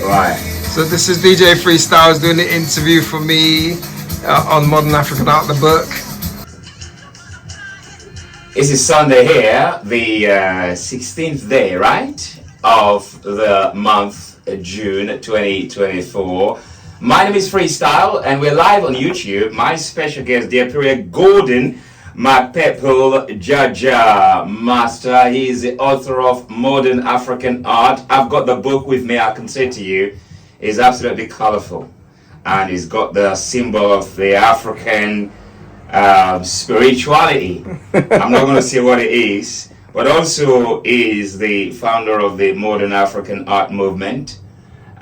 Right. So this is DJ Freestyles doing the interview for me on Modern African Art, the book. This is Sunday here, the 16th day, right, of the month June 2024. My name is Freestyle, and we're live on YouTube. My special guest, Diepiri MacPepple-Jaja, master. He is the author of Modern African Art. I've got the book with me. I can say to you, it's absolutely colorful, and it's got the symbol of the African spirituality. I'm not going to say what it is, but also is the founder of the Modern African Art Movement,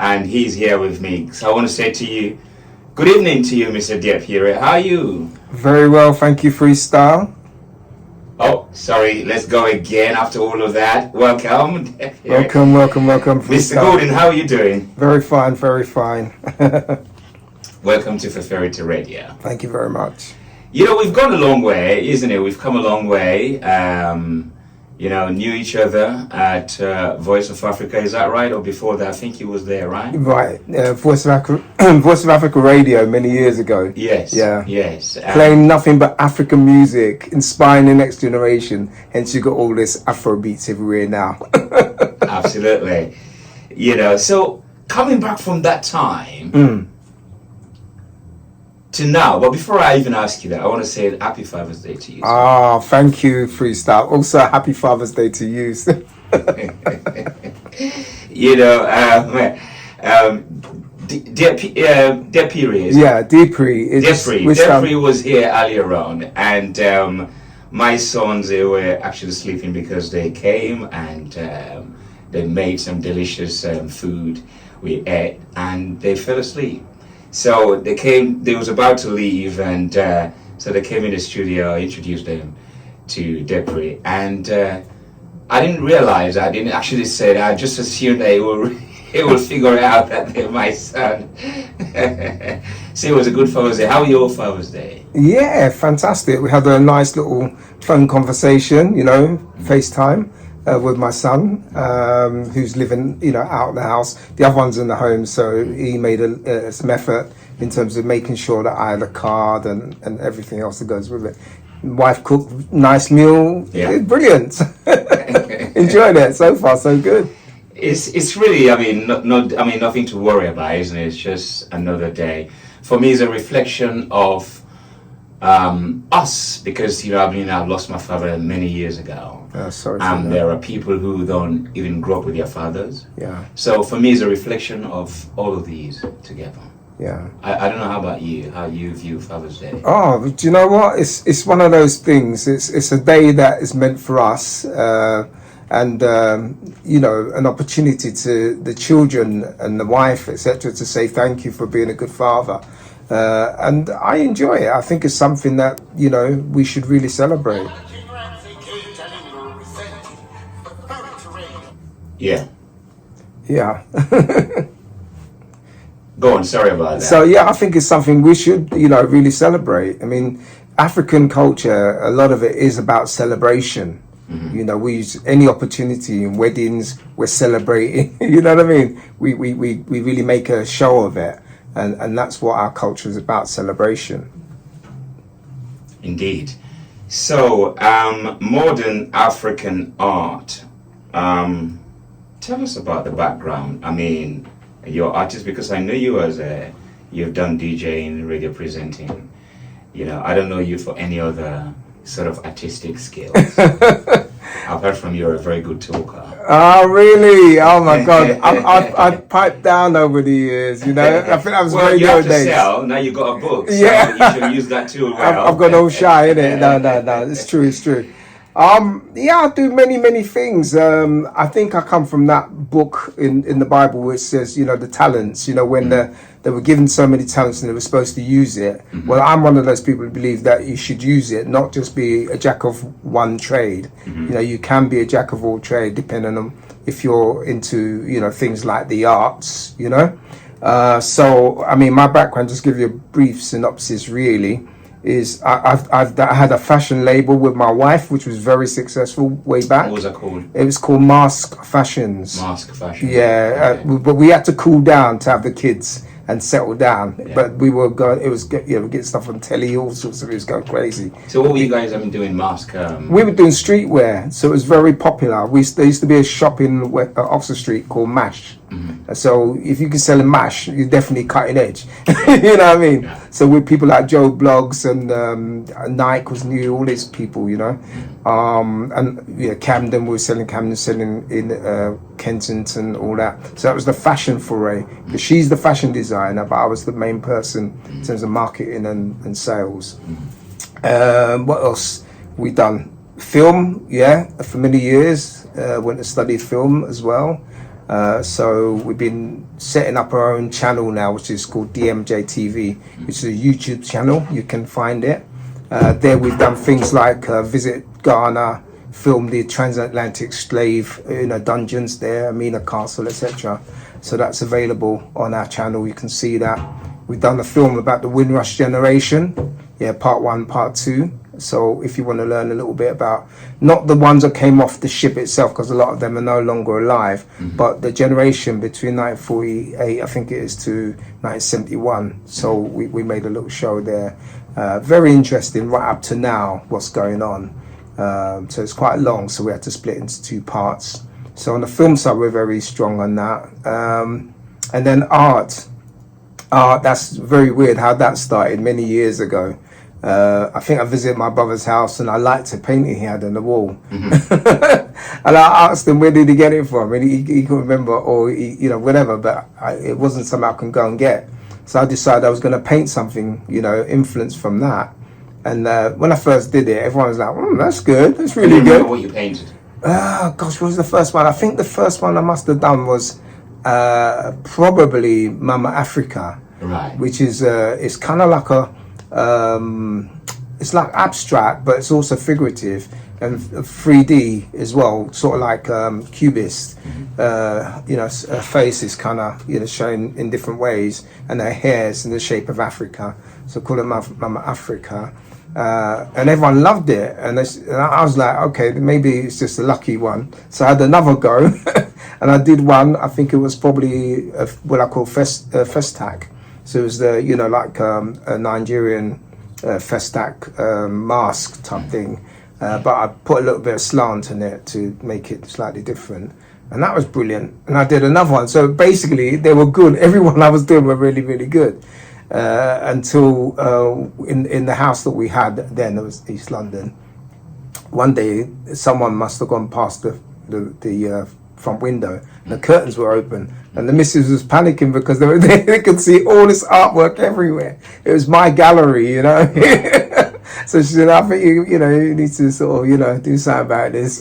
and he's here with me. So I want to say to you, good evening to you, Mr. Diepiri. How are you? Very well, thank you, Freestyle. Oh, sorry, let's go again after all of that. Welcome. Welcome, Freestyle. Mr. Golden, how are you doing? Very fine, very fine. Welcome to Feferity Radio. Thank you very much. You know, we've gone a long way, isn't it? We've come a long way. You know, knew each other at Voice of Africa, is that right? Or before that, I think you was there, right? Right, Voice of Africa Radio many years ago. Yes, yeah, yes. Playing nothing but African music, inspiring the next generation. Hence, you got all this Afrobeats everywhere now. Absolutely. You know, so coming back from that time to now, but before I even ask you that, I want to say Happy Father's Day to you. Ah, thank you, Freestyle. Also, Happy Father's Day to you. You know, Diepiri. Yeah, Diepiri was here earlier on, and my sons, they were actually sleeping because they came and they made some delicious food we ate, and they fell asleep. So they was about to leave, and so they came in the studio. I introduced them to Diepiri, and I didn't realize, I didn't actually say that. I just assumed that he will figure out that they're my son. So it was a good Father's Day. How was your Father's Day? Yeah, fantastic. We had a nice little phone conversation, you know, FaceTime. With my son, who's living, you know, out of the house. The other one's in the home, so he made some effort in terms of making sure that I had a card and everything else that goes with it. Wife cooked nice meal. Yeah. Brilliant. Enjoyed it so far, so good. It's really, I mean, nothing to worry about, isn't it? It's just another day. For me, it's a reflection of us, because, you know, I've lost my father many years ago. Sorry. And there are people who don't even grow up with their fathers. Yeah. So for me, it's a reflection of all of these together. Yeah. I don't know how about you, how you view Father's Day. Oh, do you know what? It's one of those things. It's a day that is meant for us, and you know, an opportunity to the children and the wife, etc., to say thank you for being a good father. And I enjoy it. I think it's something that, you know, we should really celebrate. Yeah. Yeah. Go on, sorry about that. So yeah, I think it's something we should, you know, really celebrate. I mean, African culture, a lot of it is about celebration. Mm-hmm. You know, we use any opportunity in weddings, we're celebrating. You know what I mean? We really make a show of it. And that's what our culture is about, celebration. Indeed. So, modern African art. Tell us about the background. I mean, your artist, because I know you you've done DJing, radio presenting. You know, I don't know you for any other sort of artistic skills. I've heard from you're a very good talker. Oh, really? Oh my God! I've piped down over the years. You know, I think that was radio you have to days. Sell. Now you got a book. So yeah, you should use that too. Well, I've got no shy in it. No. It's true. Yeah, I do many things. I think I come from that book in the Bible which says, you know, the talents, you know, when they were given so many talents and they were supposed to use it. Mm-hmm. Well, I'm one of those people who believe that you should use it, not just be a jack of one trade. Mm-hmm. You know, you can be a jack of all trade depending on if you're into, you know, things like the arts, you know. So, I mean, my background, just give you a brief synopsis really, is I've had a fashion label with my wife, which was very successful way back. What was that called? It was called Mask Fashions. Mask Fashion. Yeah, Okay. but we had to cool down to have the kids and settle down. Yeah. But we were going. It was get stuff on telly, all sorts of it. It was going crazy. So what were you guys doing? Mask. We were doing streetwear, so it was very popular. There used to be a shop in Oxford Street called Mash. So if you can sell a mash, you're definitely cutting edge. You know what I mean? Yeah. So with people like Joe Bloggs and Nike was new, all these people, you know. And yeah, Camden, we were selling Camden, selling in Kensington, all that. So that was the fashion foray. But she's the fashion designer, but I was the main person in terms of marketing and sales. What else we done? Film, yeah, for many years. Went to study film as well. So we've been setting up our own channel now, which is called DMJ TV, which is a YouTube channel. You can find it. There we've done things like visit Ghana, film the transatlantic slave, dungeons there, Amina Castle, etc. So that's available on our channel. You can see that. We've done a film about the Windrush generation, yeah, part 1, part 2. So if you want to learn a little bit about, not the ones that came off the ship itself, because a lot of them are no longer alive, but the generation between 1948, I think it is, to 1971. So we made a little show there. Very interesting, right up to now, what's going on. So it's quite long, so we had to split into 2 parts. So on the film side, we're very strong on that. And then art, that's very weird how that started many years ago. I think I visited my brother's house and I liked a painting he had on the wall. And I asked him where did he get it from, and he couldn't remember, or whatever, but it wasn't something I can go and get. So I decided I was going to paint something, influenced from that. And when I first did it, everyone was like, that's good, that's really good. What you painted? Gosh, what was the first one? I think the first one I must have done was probably Mama Africa, Right. which is it's kind of like a it's like abstract, but it's also figurative and 3D as well, sort of like cubist. Her face is kind of shown in different ways, and her hair's in the shape of Africa, so call it Mama Africa. And everyone loved it, and I was like, okay, maybe it's just a lucky one. So I had another go, and I did one. I think it was probably what I call Festac. So it was a Nigerian Festac mask type thing, but I put a little bit of slant in it to make it slightly different, and that was brilliant. And I did another one. So basically, they were good. Everyone I was doing were really, really good. Until in the house that we had then, it was East London. One day, someone must have gone past the front window, and the curtains were open, and the missus was panicking because they could see all this artwork everywhere. It was my gallery, So she said, I think you need to sort of do something about this.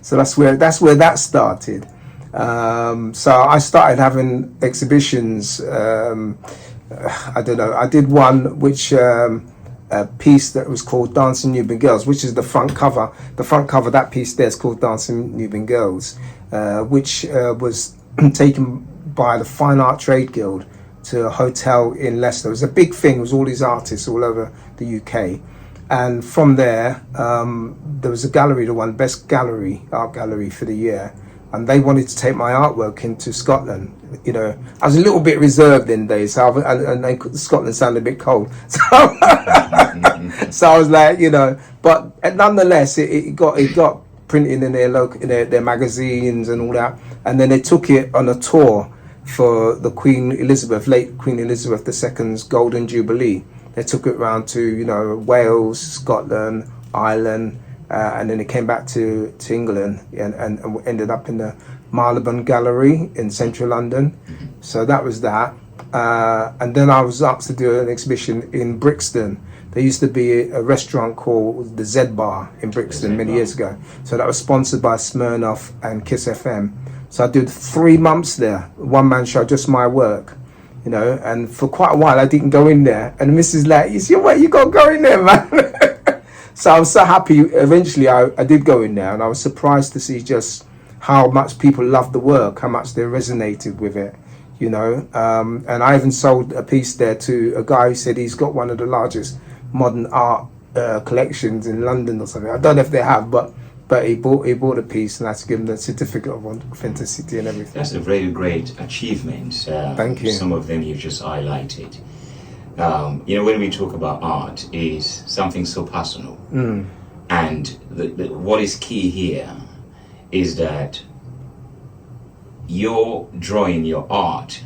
So that's where that started. So I started having exhibitions. I don't know. I did one which a piece that was called Dancing Nubian Girls, which is the front cover. The front cover, that piece there is called Dancing Nubian Girls, which was taken by the Fine Art Trade Guild to a hotel in Leicester. It was a big thing. It was all these artists all over the UK. And from there, there was a gallery that won Best Art Gallery for the year. And they wanted to take my artwork into Scotland. I was a little bit reserved in days, and Scotland sounded a bit cold. So, so I was like, but nonetheless, it got printed in their magazines and all that. And then they took it on a tour for the late Queen Elizabeth II's Golden Jubilee. They took it around to Wales, Scotland, Ireland. And then it came back to England and ended up in the Marylebone Gallery in central London. So that was that. And then I was asked to do an exhibition in Brixton. There used to be a restaurant called the Z Bar in Brixton many years ago. So that was sponsored by Smirnoff and Kiss FM. So I did 3 months there, one-man show, just my work. And for quite a while I didn't go in there. And Mrs. like, you got to go in there, man. So I was so happy. Eventually, I did go in there, and I was surprised to see just how much people loved the work, how much they resonated with it, And I even sold a piece there to a guy who said he's got one of the largest modern art collections in London or something. I don't know if they have, but he bought a piece, and that's given the certificate of authenticity and everything. That's a very great achievement. Thank you. Some of them you just highlighted. When we talk about art, is something so personal, and what is key here is that your drawing, your art,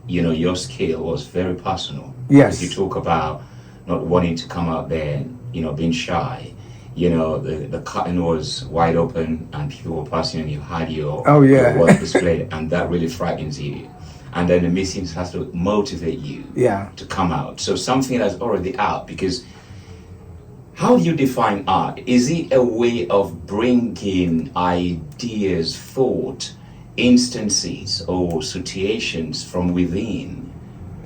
your skill was very personal. Yes. Because you talk about not wanting to come out there, being shy. The curtain was wide open and people were passing and you had your work displayed, and that really frightens you. And then the missing has to motivate you to come out. So something that's already out, because how do you define art? Is it a way of bringing ideas, thought, instances or situations from within,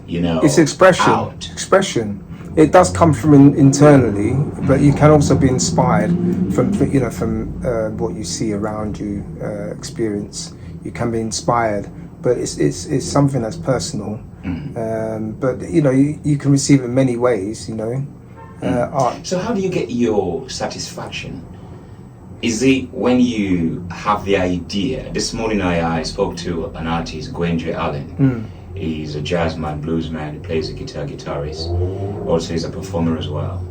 it's expression out? Expression. It does come from internally, but you can also be inspired from what you see around you, experience. You can be inspired, but it's something that's personal. But you can receive it in many ways. Art. So how do you get your satisfaction? Is it when you have the idea? This morning I spoke to an artist, Gwenje Allen. He's a jazz man, blues man. He plays the guitarist. Also, he's a performer as well.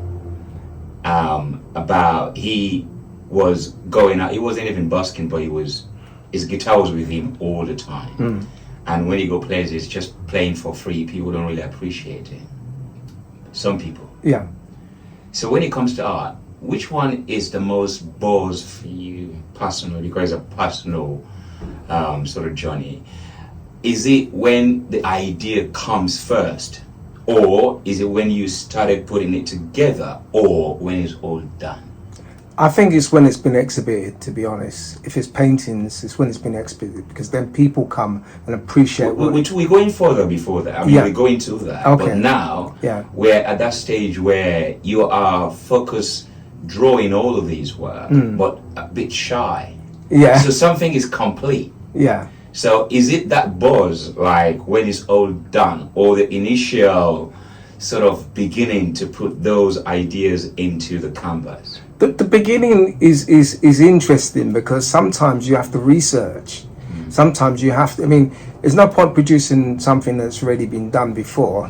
He was going out. He wasn't even busking, but his guitar was with him all the time. And when he go places, just playing for free, people don't really appreciate it. Some people. Yeah. So when it comes to art, which one is the most buzz for you personally? Because it's a personal sort of journey. Is it when the idea comes first, or is it when you started putting it together, or when it's all done? I think it's when it's been exhibited, to be honest. If it's paintings, it's when it's been exhibited, because then people come and appreciate we're going further before that. We're going to that. Okay. But now, we're at that stage where you are focused drawing all of these work, but a bit shy. Yeah. So something is complete. Yeah. So is it that buzz, like when it's all done, or the initial sort of beginning to put those ideas into the canvas? The beginning is interesting, because sometimes you have to research. Sometimes you have to, there's no point producing something that's already been done before.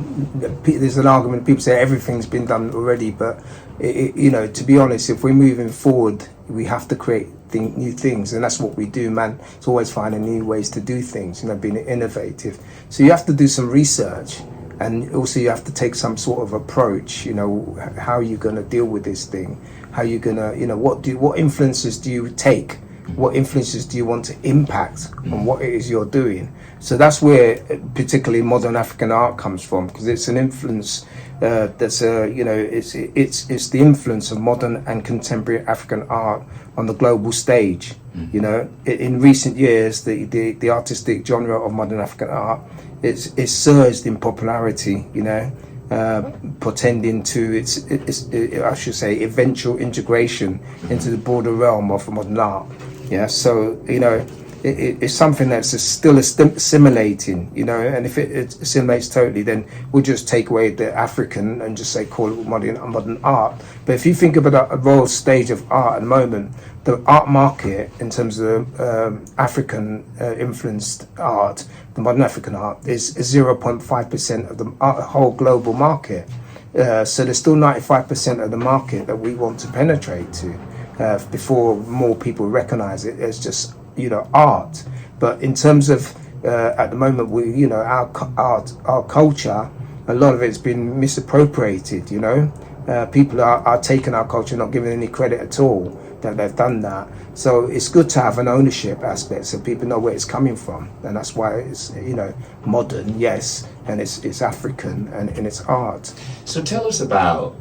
There's an argument, people say everything's been done already, but to be honest, if we're moving forward, we have to create new things, and that's what we do, man. It's always finding new ways to do things, being innovative. So you have to do some research, and also you have to take some sort of approach. How are you going to deal with this thing? How are you going to, what influences do you take? What influences do you want to impact on what it is you're doing? So that's where particularly modern African art comes from, because it's an influence it's the influence of modern and contemporary African art on the global stage. In recent years, the artistic genre of modern African art it's surged in popularity. Portending to its I should say eventual integration into the broader realm of modern art. So it's something that's still assimilating, and if it assimilates totally, then we'll just take away the African and just call it modern art. But if you think about a world stage of art at the moment, the art market in terms of African influenced art, the modern African art, is 0.5% of the whole global market. So there's still 95% of the market that we want to penetrate to before more people recognize it as just art. But in terms of at the moment, we our culture, a lot of it's been misappropriated. People are taking our culture, not giving any credit at all that they've done that. So it's good to have an ownership aspect, so people know where it's coming from, and that's why it's modern, yes, and it's African and it's art. So tell us about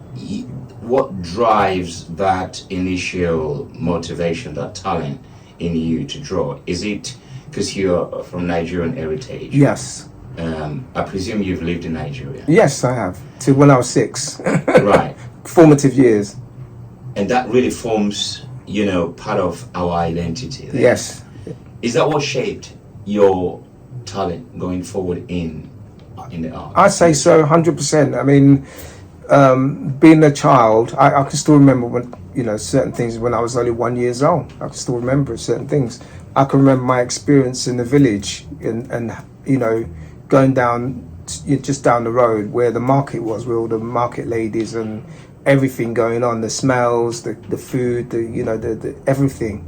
what drives that initial motivation, that talent in you to draw. Is it because you're from Nigerian heritage? Yes. I presume you've lived in Nigeria. Yes, I have, till when I was 6. Right. Formative years. And that really forms, part of our identity. Then. Yes. Is that what shaped your talent going forward in the art? I'd say so, 100%. being a child, I can still remember when, you know, certain things when I was only 1 year old. I can still remember certain things. I can remember my experience in the village and you know, going down, just down the road where the market was, where all the market ladies and everything going on, the smells, the food, the everything.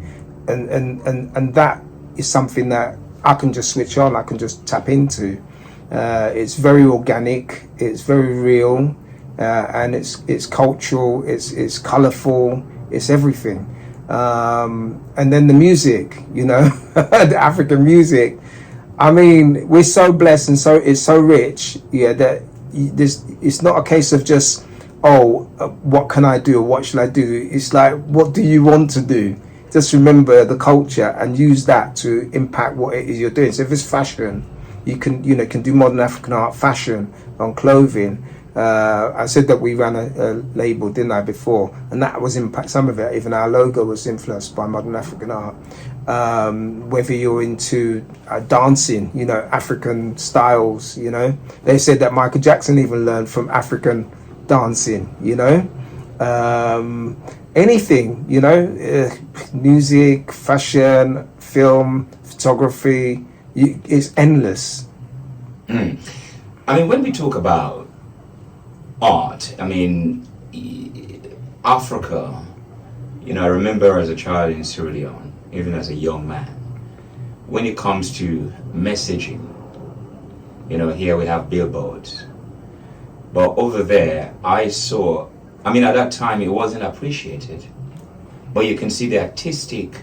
And that is something that I can just switch on, I can just tap into. It's very organic, it's very real, and it's cultural, it's colourful, it's everything. And then the music, you know, the African music. I mean, we're so blessed and it's so rich, yeah, that it's not a case of just, what can I do or what should I do? It's like, what do you want to do? Just remember the culture and use that to impact what it is you're doing. So if it's fashion, you can do modern African art, fashion on clothing. I said that we ran a label, didn't I, before? And that was some of it, even our logo was influenced by modern African art. Whether you're into dancing, you know, African styles, you know. They said that Michael Jackson even learned from African dancing, you know. Anything, you know, music, fashion, film, photography, it's endless. I mean, when we talk about art, I mean, Africa, you know, I remember as a child in Sierra Leone, even as a young man, when it comes to messaging, you know, here we have billboards, but over there I mean, at that time it wasn't appreciated, but you can see the artistic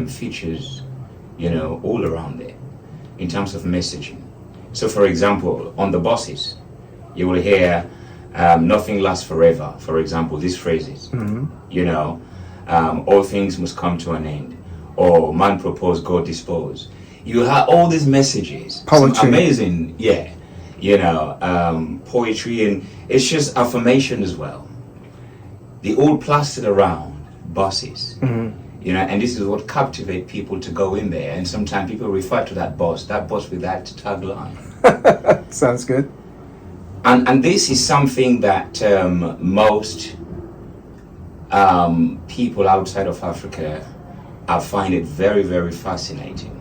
features, you know, all around there in terms of messaging. So for example, on the buses, you will hear nothing lasts forever, for example, these phrases, you know, all things must come to an end, or man propose, God dispose. You have all these messages, poetry, amazing, yeah, you know, poetry, and it's just affirmation as well. The all plastered around buses, you know, and this is what captivate people to go in there. And sometimes people refer to that bus with that tagline. Sounds good. And this is something that most people outside of Africa, I find it very, very fascinating.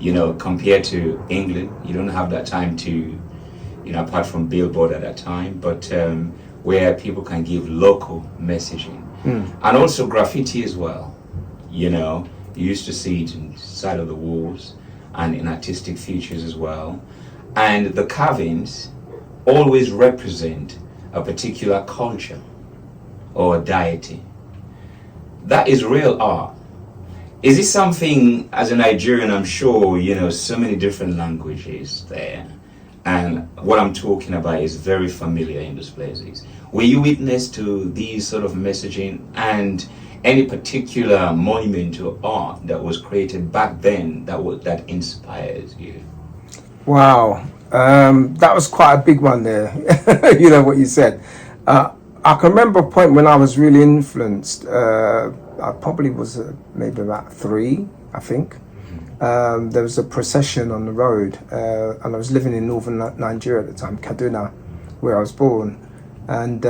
You know, compared to England, you don't have that time to, you know, apart from Billboard at that time, but where people can give local messaging. And also graffiti as well. You know, you used to see it inside of the walls and in artistic features as well. And the carvings always represent a particular culture or a deity. That is real art. Is it something, as a Nigerian, I'm sure, you know, so many different languages there. And what I'm talking about is very familiar in those places. Were you witness to these sort of messaging and any particular monument to art that was created back then that inspires you? Wow, that was quite a big one there. You know what you said. I can remember a point when I was really influenced. I probably was maybe about 3, I think. There was a procession on the road, and I was living in northern Nigeria at the time, Kaduna, where I was born. And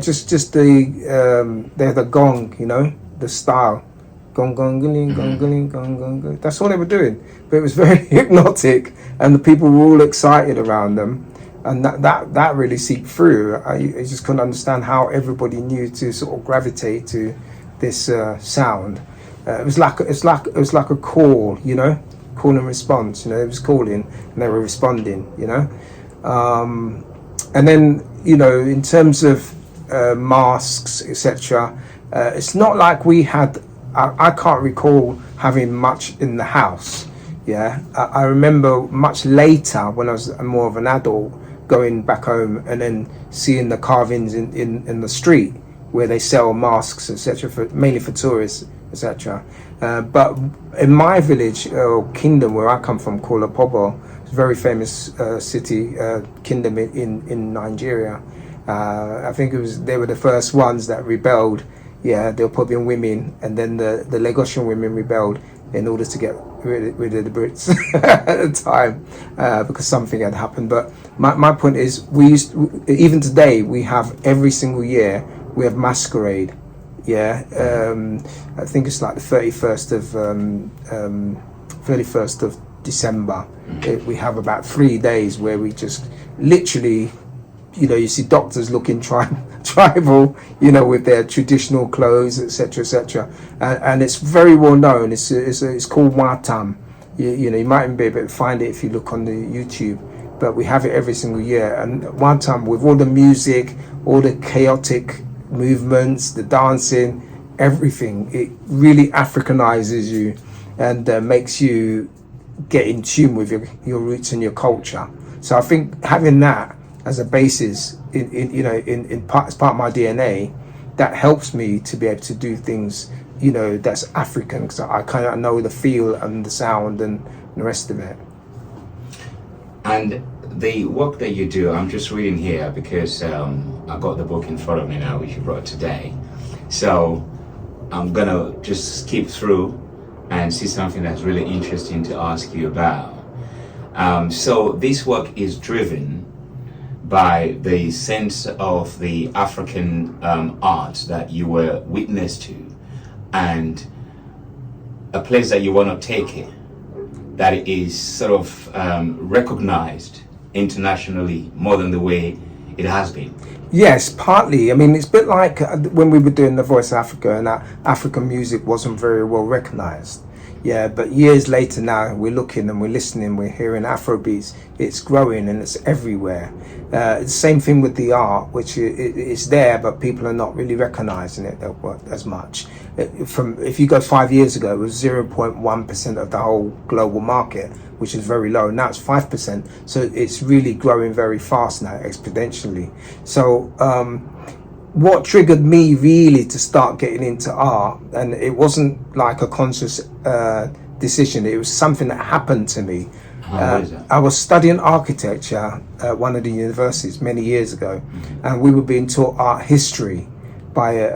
just the gong, you know, the style, gong gong gong gong gong gong gong gong. That's all they were doing, but it was very hypnotic, and the people were all excited around them, and that really seeped through. I just couldn't understand how everybody knew to sort of gravitate to this sound. It was like a call, you know, call and response. You know, it was calling and they were responding. You know, and then, you know, in terms of masks, etc., it's not like we had. I can't recall having much in the house. Yeah, I remember much later when I was more of an adult going back home and then seeing the carvings in the street where they sell masks, etc., mainly for tourists, etc. But in my village or kingdom where I come from, called Opobo, it's a very famous city, kingdom in Nigeria. I think they were the first ones that rebelled. Yeah, the Opobian women, and then the Lagosian women rebelled in order to get rid of the Brits at the time because something had happened. But my point is, even today we have every single year we have masquerade. Yeah, I think it's like the 31st of December. We have about 3 days where we just literally, you see doctors looking tribal, with their traditional clothes, etc., etc. And it's very well known. It's called Watam. You might be able to find it if you look on the YouTube. But we have it every single year. And Watam, with all the music, all the chaotic movements, the dancing, everything, it really Africanizes you and makes you get in tune with your roots and your culture. So I think having that as a basis as part of my DNA, that helps me to be able to do things that's African, because I kind of know the feel and the sound and the rest of it. And the work that you do, I'm just reading here because I got the book in front of me now, which you brought today. So I'm gonna just skip through and see something that's really interesting to ask you about. So this work is driven by the sense of the African art that you were witness to, and a place that you want to take it, that it is sort of recognized internationally more than the way it has been. Yes, partly. I mean, it's a bit like when we were doing The Voice of Africa, and African music wasn't very well recognized. Yeah, but years later now, we're looking and we're listening, we're hearing Afrobeats. It's growing and it's everywhere. It's the same thing with the art, which it's there, but people are not really recognizing it as much. If you go 5 years ago, it was 0.1% of the whole global market, which is very low. Now it's 5%. So it's really growing very fast now, exponentially. So what triggered me really to start getting into art, and it wasn't like a conscious decision, it was something that happened to me. I was studying architecture at one of the universities many years ago, and we were being taught art history by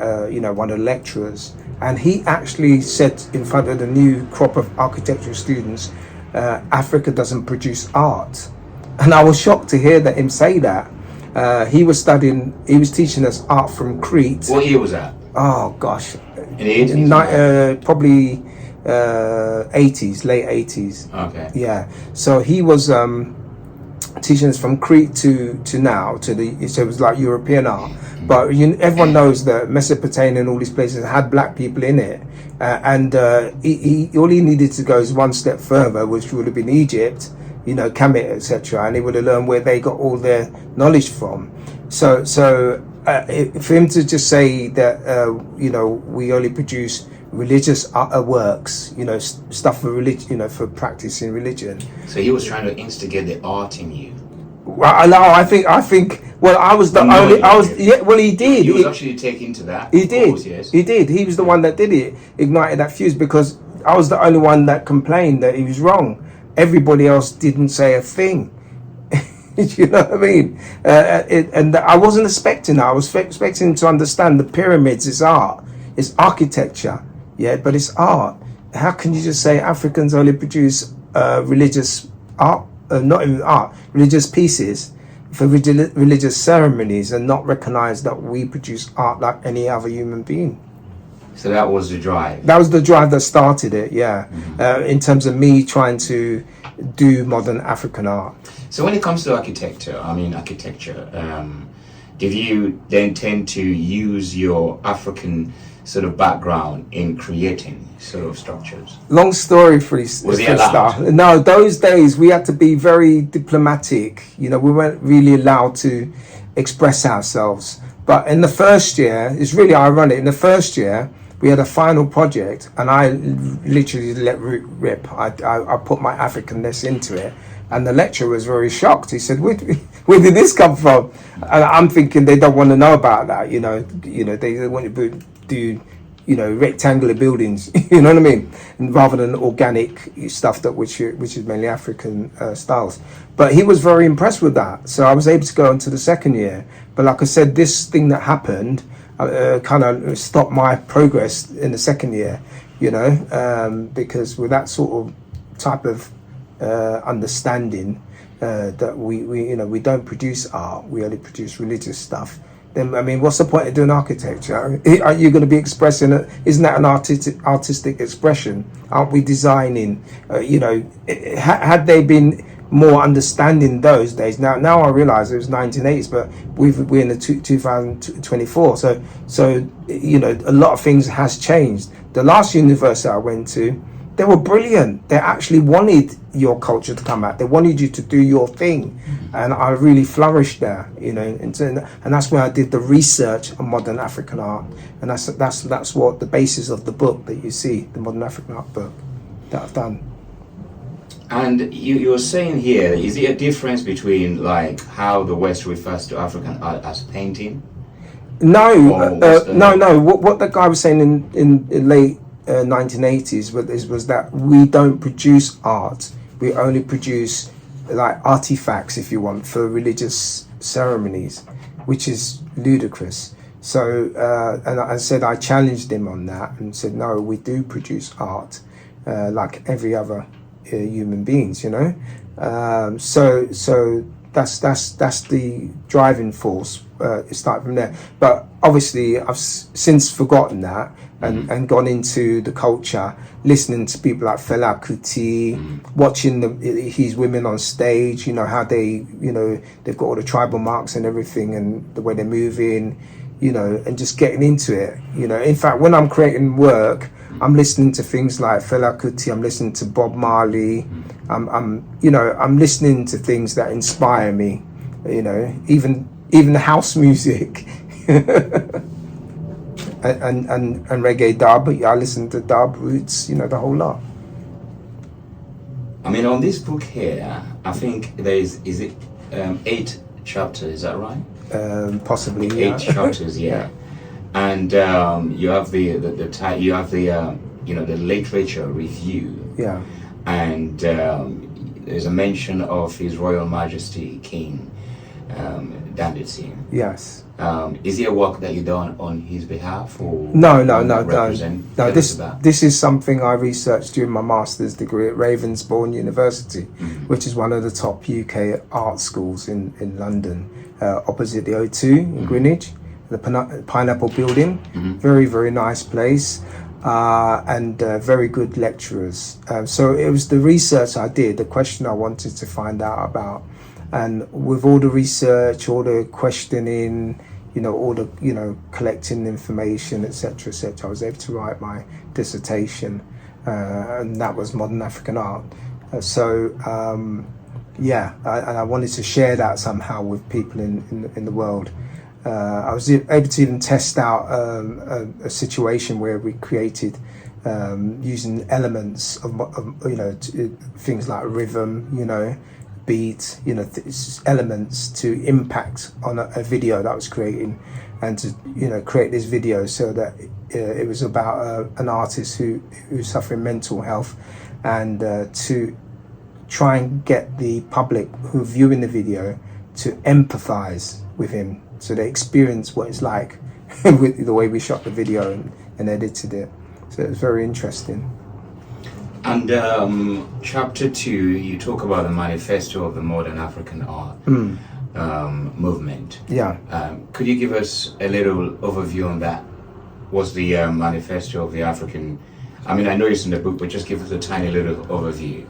one of the lecturers, and he actually said in front of the new crop of architectural students, Africa doesn't produce art. And I was shocked to hear him say that. He was teaching us art from Crete. What year was that? Oh gosh, in the 80s? Probably 80s, late 80s. Okay. Yeah. So he was teaching us from Crete to now so it was like European art. But everyone knows that Mesopotamia and all these places had black people in it, and all he needed to go is one step further, which would have been Egypt. Kemet, etc., and he would have learned where they got all their knowledge from. So for him to just say that, we only produce religious works, stuff for religion, for practicing religion. So he was trying to instigate the art in you. Well, I think. Well, I was the only. I was. Yeah. Well, he did. He was actually taken to that. He did. Course, yes. He did. He was the one that did it. Ignited that fuse, because I was the only one that complained that he was wrong. Everybody else didn't say a thing. You know what I mean? And I wasn't expecting that. I was expecting to understand the pyramids is art. It's architecture. Yeah, but it's art. How can you just say Africans only produce religious art, not even art, religious pieces for religious ceremonies, and not recognize that we produce art like any other human being? So that was the drive. That was the drive that started it, yeah. In terms of me trying to do modern African art. So when it comes to architecture, did you then tend to use your African sort of background in creating sort of structures? Long story for start. No, those days we had to be very diplomatic. We weren't really allowed to express ourselves. But in the first year, it's really ironic. In the first year, we had a final project, and I literally let rip. I put my Africanness into it, and the lecturer was very shocked. He said, "Where did this come from?" And I'm thinking they don't want to know about that. They want to do, rectangular buildings. You know what I mean? And rather than organic stuff which is mainly African styles. But he was very impressed with that, so I was able to go into the second year. But like I said, this thing that happened kind of stopped my progress in the second year, because with that sort of type of understanding that we don't produce art, we only produce religious stuff, then I mean, what's the point of doing architecture? Are you going to be expressing it? Isn't that an artistic expression? Aren't we designing? Had they been more understanding those days. Now I realize it was 1980s, but we're in the 2024. So a lot of things has changed. The last university I went to, they were brilliant. They actually wanted your culture to come out. They wanted you to do your thing, and I really flourished there. And that's where I did the research on modern African art, and that's what the basis of the book that you see, the modern African art book that I've done. And you're saying here, is it a difference between like how the West refers to African art as painting? No. What the guy was saying in late 1980s was that we don't produce art. We only produce like artifacts, if you want, for religious ceremonies, which is ludicrous. So, and I said, I challenged him on that and said, no, we do produce art like every other human beings, so that's the driving force. It started from there, but obviously I've since forgotten that and gone into the culture, listening to people like Fela Kuti, watching his women on stage, how they, they've got all the tribal marks and everything, and the way they're moving, and just getting into it. In fact, when I'm creating work, I'm listening to things like Fela Kuti, I'm listening to Bob Marley, I'm listening to things that inspire me, even the house music and reggae dub. I listen to dub, roots, the whole lot. I mean, on this book here, I think is it 8 chapters, is that right? Possibly, yeah. 8 chapters, yeah. And you have the literature review. Yeah. And there's a mention of His Royal Majesty King Danditsi. Yes. Is it a work that you done on his behalf, or no. This is something I researched during my master's degree at Ravensbourne University, which is one of the top UK art schools in London, opposite the O2 in Greenwich. The Pineapple Building, very, very nice place, and very good lecturers. So it was the research I did, the question I wanted to find out about, and with all the research, all the questioning, all the collecting information, etc., I was able to write my dissertation, and that was modern African art. And I wanted to share that somehow with people in the world. I was able to even test out a situation where we created using elements of things like rhythm, beat, elements to impact on a video that I was creating, and to create this video so that it was about an artist who's suffering mental health, and to try and get the public who are viewing the video to empathize with him, so they experience what it's like with the way we shot the video and edited it. So it was very interesting. And chapter 2, you talk about the manifesto of the modern African art movement. Yeah. Could you give us a little overview on that? What's the manifesto of the African? I mean, I know it's in the book, but just give us a tiny little overview.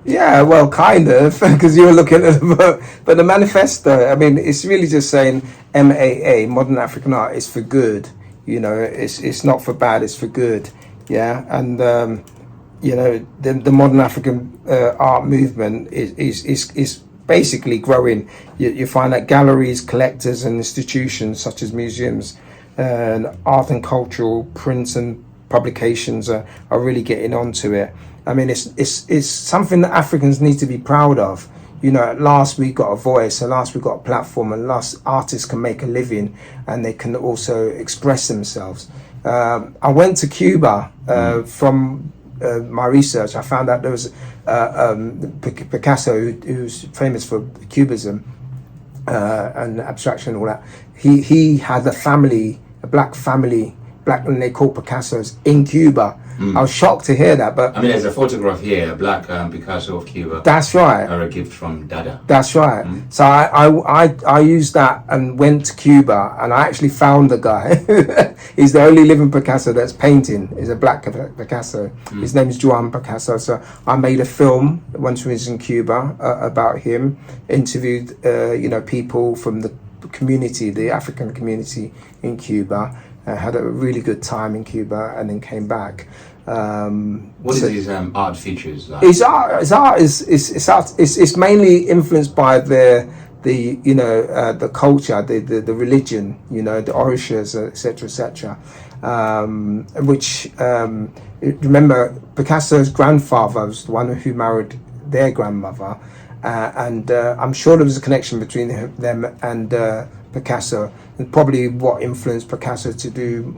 Yeah, well, kind of, because you were looking at the book. But the manifesto, I mean, it's really just saying MAA, modern African art, is for good. It's not for bad, it's for good. Yeah, and the modern African art movement is basically growing. You find that galleries, collectors, and institutions such as museums and art and cultural prints and publications are really getting onto it. I mean, it's something that Africans need to be proud of. At last we got a voice, at last we got a platform, and last artists can make a living, and they can also express themselves. I went to Cuba from my research. I found out there was Picasso, who's famous for Cubism and abstraction and all that. He had a black family black and they call Picassos in Cuba. I was shocked to hear that, but I mean, there's a photograph here, a black Picasso of Cuba. that's right. Or a gift from Dada. That's right. So I used that and went to Cuba, and I actually found the guy. He's the only living Picasso that's painting. He's a black Picasso. His name is Juan Picasso. So I made a film once we was in Cuba about him. Interviewed people from the community, the African community in Cuba. Had a really good time in Cuba, and then came back. What is his art features like? His art is mainly influenced by the culture, the religion, the orishas, etc., which remember Picasso's grandfather was the one who married their grandmother, and I'm sure there was a connection between them and Picasso, and probably what influenced Picasso to do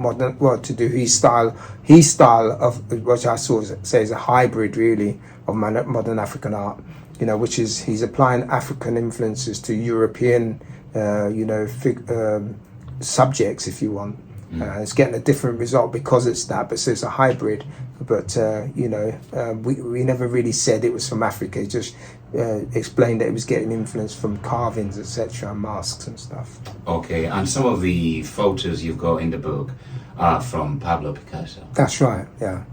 his style of, which I sort of say is a hybrid really of modern African art, which is he's applying African influences to European subjects, if you want. It's getting a different result because it's that, but so it's a hybrid. But we never really said it was from Africa. Just explained that it was getting influence from carvings, etc., masks and stuff. Okay, and some of the photos you've got in the book are from Pablo Picasso. That's right. Yeah.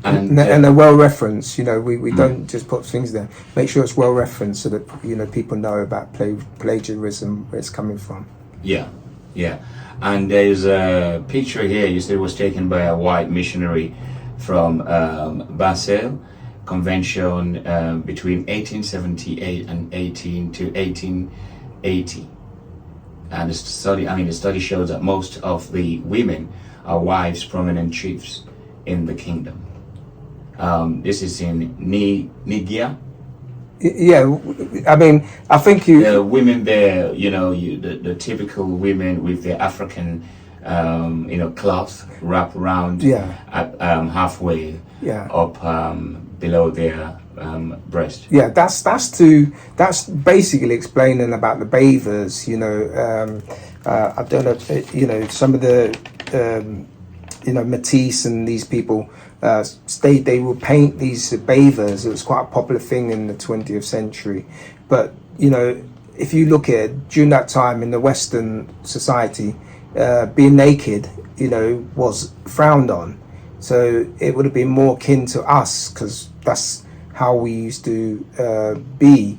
And they're well referenced. We don't just put things there. Make sure it's well referenced so that people know about plagiarism, where it's coming from. Yeah. And there's a picture here, you said it was taken by a white missionary from Basel Convention between 1878 and 1880. And the study shows that most of the women are wives, prominent chiefs in the kingdom. This is in Nigeria. Yeah, I think the women there, the typical women with the African, cloth wrapped around, halfway up below their breast. Yeah, that's basically explaining about the bathers. I don't know, some of the Matisse and these people. They would paint these bathers. It was quite a popular thing in the 20th century. But, if you look at it, during that time in the Western society, being naked, was frowned on. So it would have been more kin to us, because that's how we used to be,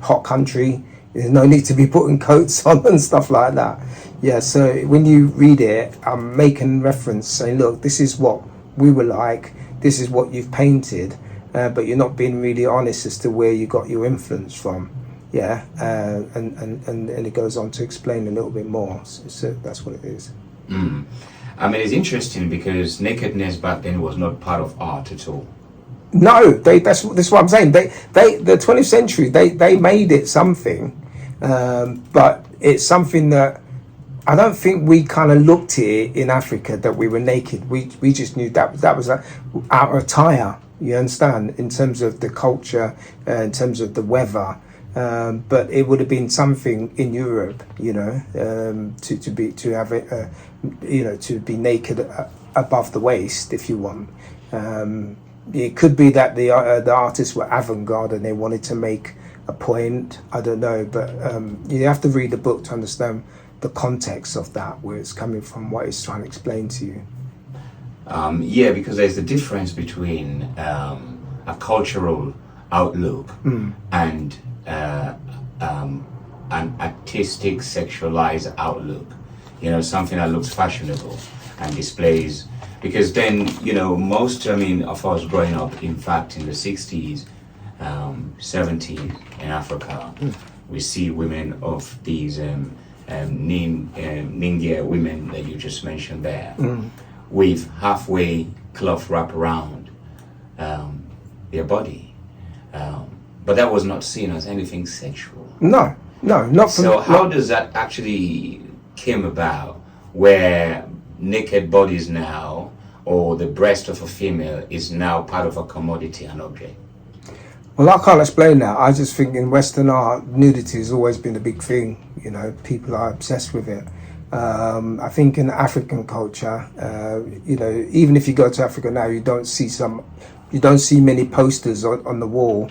hot country. There's no need to be putting coats on and stuff like that. Yeah, so when you read it, I'm making reference saying, look, this is what we were like, this is what you've painted, but you're not being really honest as to where you got your influence from. And it goes on to explain a little bit more. So that's what it is. It's interesting because nakedness back then was not part of art at all. No, that's what I'm saying. The 20th century, they made it something, but it's something that I don't think we kind of looked at it in Africa that we were naked. We just knew that was our attire. You understand, in terms of the culture, in terms of the weather. But it would have been something in Europe, to be naked above the waist, if you want. It could be that the artists were avant-garde and they wanted to make a point. I don't know, but you have to read the book to understand the context of that, where it's coming from, what it's trying to explain to you. Because there's a difference between a cultural outlook and an artistic sexualized outlook, something that looks fashionable and displays, because then most of us growing up, in fact in the 60s, 70s in Africa, we see women of these Ningia women that you just mentioned there, with halfway cloth wrapped around their body, but that was not seen as anything sexual. No, not. So how does that actually came about, where naked bodies now, or the breast of a female, is now part of a commodity and object? Well, I can't explain that. I just think in Western art, nudity has always been a big thing. People are obsessed with it. I think in African culture, even if you go to Africa now, you don't see many posters on the wall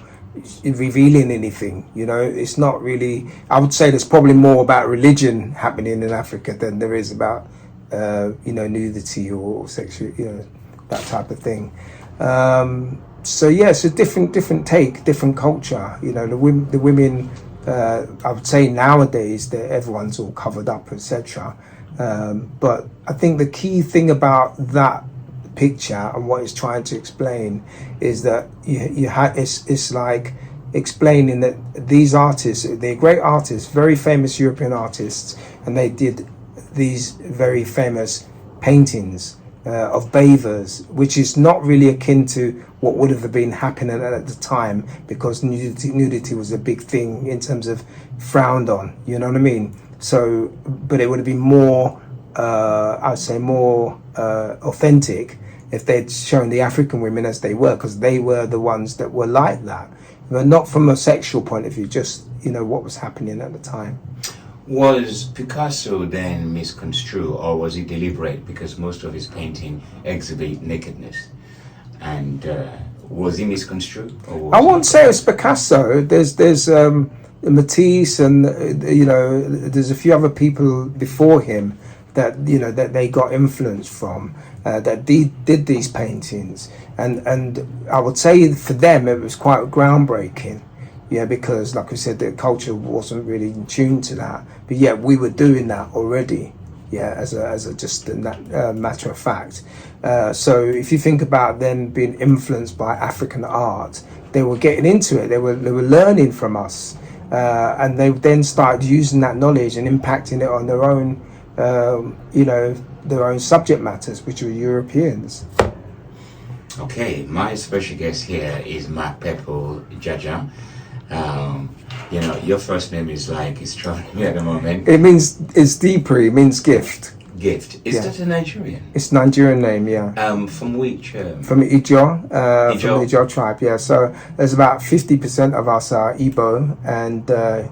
revealing anything. It's not really. I would say there's probably more about religion happening in Africa than there is about nudity or sexual, that type of thing. So yeah, it's a different take, different culture. The women. I would say nowadays that everyone's all covered up, etc. But I think the key thing about that picture and what it's trying to explain is that it's like explaining that these artists, they're great artists, very famous European artists, and they did these very famous paintings of bathers, which is not really akin to what would have been happening at the time, because nudity was a big thing in terms of frowned on, you know what I mean? So, but it would have been more, I'd say more authentic if they'd shown the African women as they were, because they were the ones that were like that, but not from a sexual point of view, just, what was happening at the time. Was Picasso then misconstrued, or was he deliberate? Because most of his painting exhibit nakedness. And was he misconstrued? I won't say it's Picasso. There's Matisse, and there's a few other people before him that that they got influence from, that did these paintings, and I would say for them it was quite groundbreaking. Yeah, because like we said, the culture wasn't really in tune to that, but yeah, we were doing that already. Yeah, as a just a matter of fact. So if you think about them being influenced by African art, they were getting into it. They were learning from us, and they then started using that knowledge and impacting it on their own, their own subject matters, which were Europeans. Okay, my special guest here is MacPepple-Jaja. Your first name is like it's troubling me at the moment. It's Diepiri, means gift. Gift. Is that a Nigerian? It's Nigerian name, yeah. From which? From UGR, from the UGR tribe, yeah. So there's about 50% of us are Igbo, and the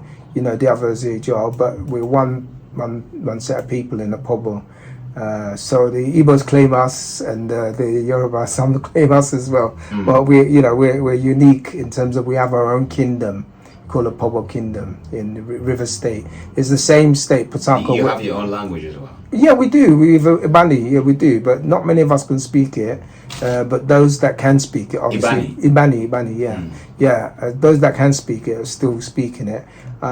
others are UGR, but we're one set of people in the Pobo. So the Igbos claim us, and the Yoruba some claim us as well. But we're unique in terms of we have our own kingdom, called a Pobo Kingdom in the River State. It's the same state, Potako. You have your own language as well? Yeah, we do. We have Ibani, yeah, we do. But not many of us can speak it. But those that can speak it, obviously. Ibani, yeah. Yeah, those that can speak it are still speaking it. We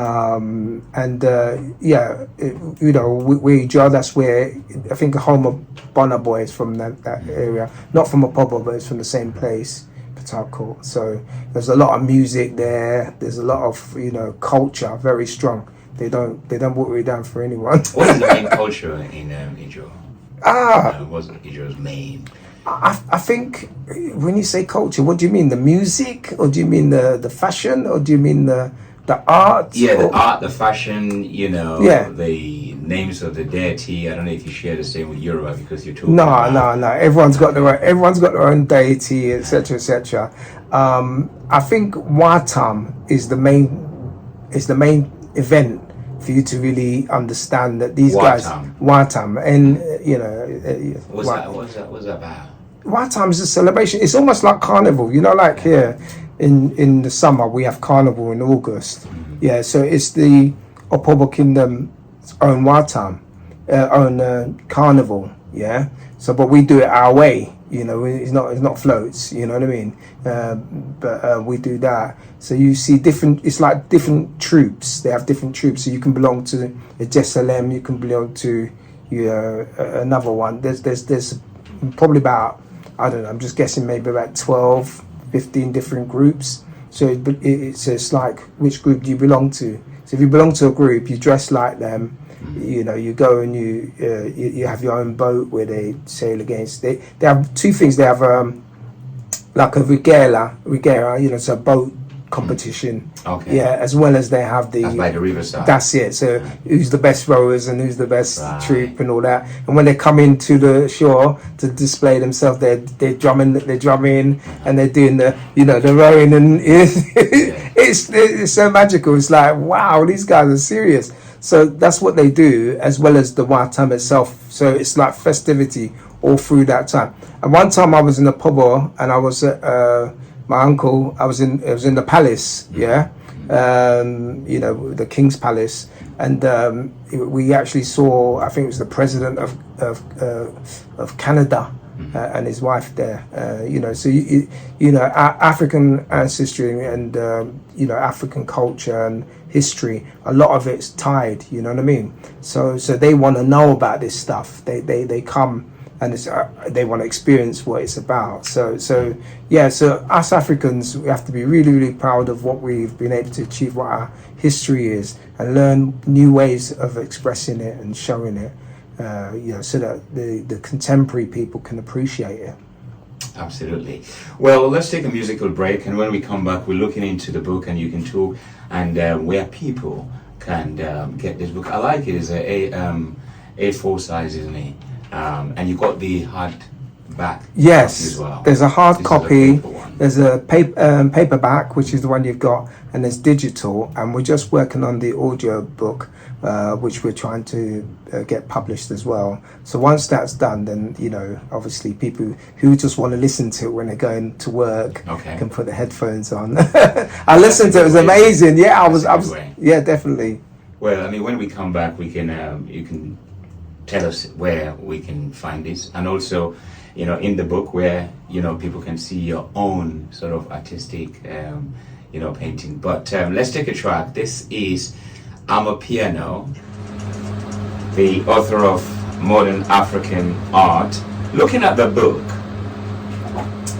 that's where I think a home of Bonner Boy is from that area. Not from a Pobo, but it's from the same place, Potako. So there's a lot of music there. There's a lot of culture, very strong. They don't put it down for anyone. What is the main culture in Ijo? What's Ijo's main? I think when you say culture, what do you mean? The music, or do you mean the fashion, or do you mean the art? Yeah, the art, the fashion, the names of the deity. I don't know if you share the same with Yoruba, because you're talking about... No. Everyone's got their own deity, etc., etc. I think Watam is the main event for you to really understand that these guys Watam, and what's that about? Watam is a celebration. It's almost like carnival, like here in the summer we have carnival in August. Yeah, so it's the Opobo Kingdom's own Watam, own carnival. Yeah, so but we do it our way. It's not floats. You know what I mean? But we do that. So you see different. It's like different troops. They have different troops. So you can belong to a Jerusalem. You can belong to another one. There's probably about, I don't know, I'm just guessing, maybe about 12, 15 different groups. So it's like, which group do you belong to? So if you belong to a group, you dress like them. You go and you have your own boat where they sail against. They have two things. They have like a regera, it's a boat competition. Okay. Yeah, as well as they have that's by the riverside. That's it. So who's the best rowers and who's the best troop and all that. And when they come into the shore to display themselves, they're drumming, and they're doing the rowing, and it's so magical. It's like, wow, these guys are serious. So that's what they do, as well as the Watam itself. So it's like festivity all through that time. And one time I was in a pub, and I was at my uncle. It was in the palace, yeah, you know, the King's Palace, and we actually saw. I think it was the president of Canada. And his wife there, you know, so you know, African ancestry and you know, African culture and history, a lot of it's tied, you know what I mean? So they want to know about this stuff. They come and they want to experience what it's about. So yeah, so us Africans, we have to be really, really proud of what we've been able to achieve, what our history is, and learn new ways of expressing it and showing it. You know, so that the contemporary people can appreciate it. Absolutely. Well, let's take a musical break, and when we come back, we're looking into the book, and you can talk, and where people can get this book. I like it. It's A4 size, isn't it? And you got the hardback. Yes, as well. There's a hard copy. There's a paperback, which is the one you've got, and there's digital. And we're just working on the audio book, which we're trying to get published as well. So once that's done, then, you know, obviously people who just want to listen to it when they're going to work can put the headphones on. I listened to it. It was amazing. Yeah, I was yeah, definitely. Well, I mean, when we come back, we can you can tell us where we can find this, and also, you know, in the book where, you know, people can see your own sort of artistic, you know, painting. But let's take a track. This is Amapiano, the author of Modern African Art. Looking at the book,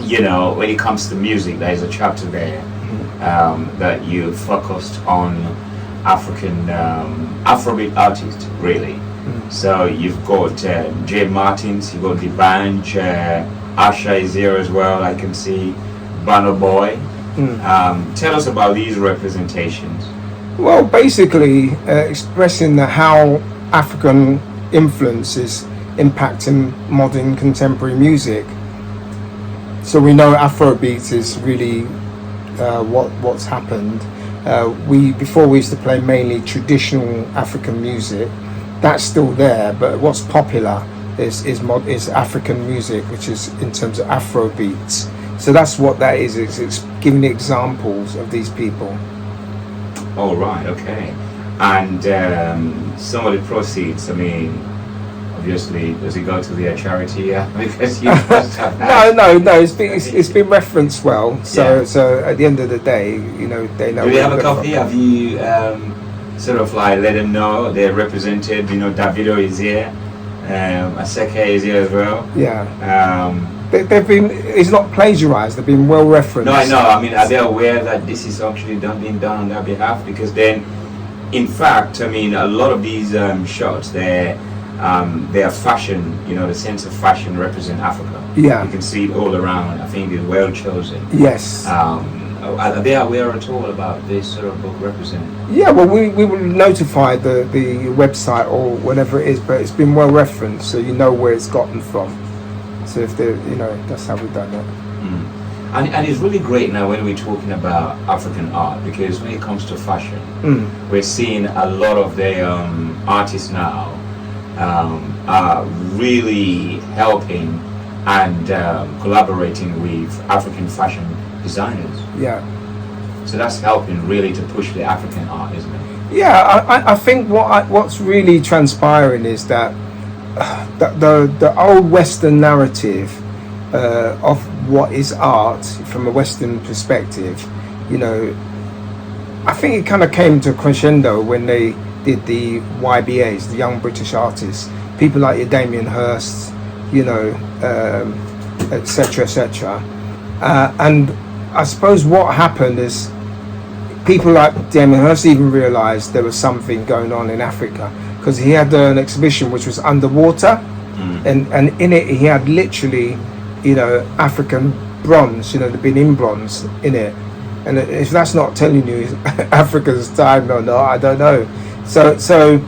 you know, when it comes to music, there is a chapter there that you focused on African Afrobeat artists, really. So you've got Jay Martins, you've got the band, Asha is here as well, I can see, Banner Boy. Tell us about these representations. Well, basically expressing how African influence is impacting modern contemporary music. So we know Afrobeats is really what's happened. Before we used to play mainly traditional African music. That's still there, but what's popular is African music, which is in terms of Afrobeats. So that's what that is. It's giving examples of these people. Oh, right, okay. And some of the proceeds, I mean, obviously, does it go to the charity? Yeah, because you must have No. It's been referenced well. So at the end of the day, you know, they know. Do you have a copy? Have you sort of like let them know they're represented? You know, Davido is here, Aseke is here as well. Yeah. They've been. It's not plagiarized. They've been well referenced. No, I know. I mean, are they aware that this is actually being done on their behalf? Because then, in fact, I mean, a lot of these shots, they are fashion. You know, the sense of fashion represent Africa. Yeah. You can see it all around. I think it's well chosen. Yes. Are they aware at all about this sort of book representing? Yeah, well, we will notify the website or whatever it is, but it's been well referenced, so you know where it's gotten from. So if they, you know, that's how we've done it. And it's really great now when we're talking about African art, because when it comes to fashion, we're seeing a lot of the artists now are really helping and collaborating with African fashion designers. Yeah. So that's helping really to push the African art, isn't it? Yeah, I think what's really transpiring is that the old Western narrative of what is art from a Western perspective, you know, I think it kind of came to a crescendo when they did the YBAs, the Young British Artists, people like your Damien Hirst, you know, etc., etc. And I suppose what happened is people like Damien Hirst even realised there was something going on in Africa, because he had an exhibition which was underwater, and in it he had literally, you know, African bronze, you know, they've been in bronze in it. And if that's not telling you Africa's time or not, I don't know. So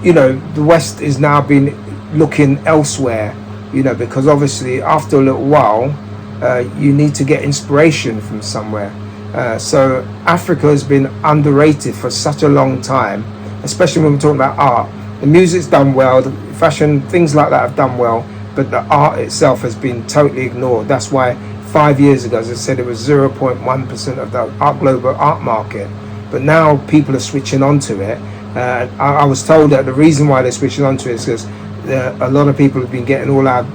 you know, the West is now been looking elsewhere, you know, because obviously after a little while you need to get inspiration from somewhere. So Africa has been underrated for such a long time, especially when we're talking about art. The music's done well, the fashion, things like that have done well, but the art itself has been totally ignored. That's why 5 years ago, as I said, it was 0.1% of the global art market. But now people are switching onto it. I was told that the reason why they're switching onto it is because a lot of people have been getting all our,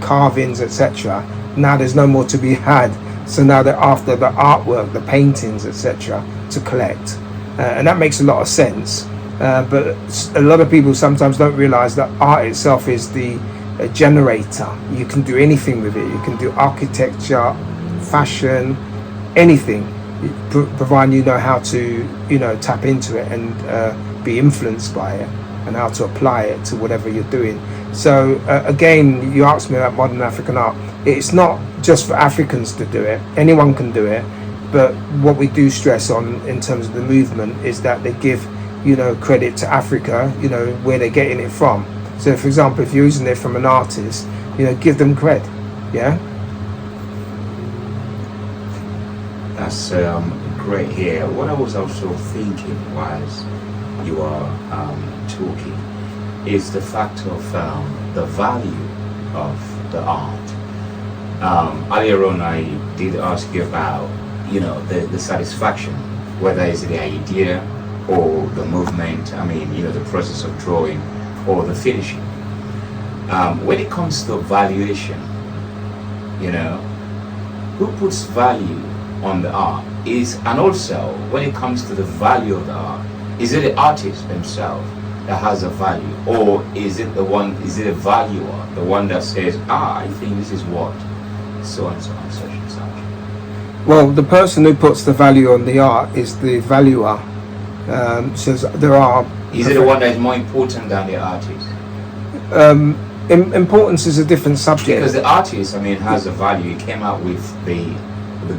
carvings, etc. Now there's no more to be had. So now they're after the artwork, the paintings, etc. to collect. And that makes a lot of sense. But a lot of people sometimes don't realize that art itself is the generator. You can do anything with it. You can do architecture, fashion, anything, providing you know how to tap into it and be influenced by it and how to apply it to whatever you're doing. So again, you asked me about modern African art. It's not just for Africans to do it. Anyone can do it. But what we do stress on in terms of the movement is that they give credit to Africa, where they're getting it from. So for example, if you're using it from an artist, give them cred. Yeah. That's great here. What I was also thinking whilst you are talking is the fact of the value of the art. Earlier on, I did ask you about the satisfaction, whether it's the idea or the movement, the process of drawing or the finishing. When it comes to valuation, who puts value on the art and also when it comes to the value of the art, is it the artist themselves that has a value, or is it a valuer, the one that says, I think this is what so and so and such and such? Well, the person who puts the value on the art is the valuer. Says there are. Is it the one that is more important than the artist? Importance is a different subject. Because the artist, has a value. He came out with the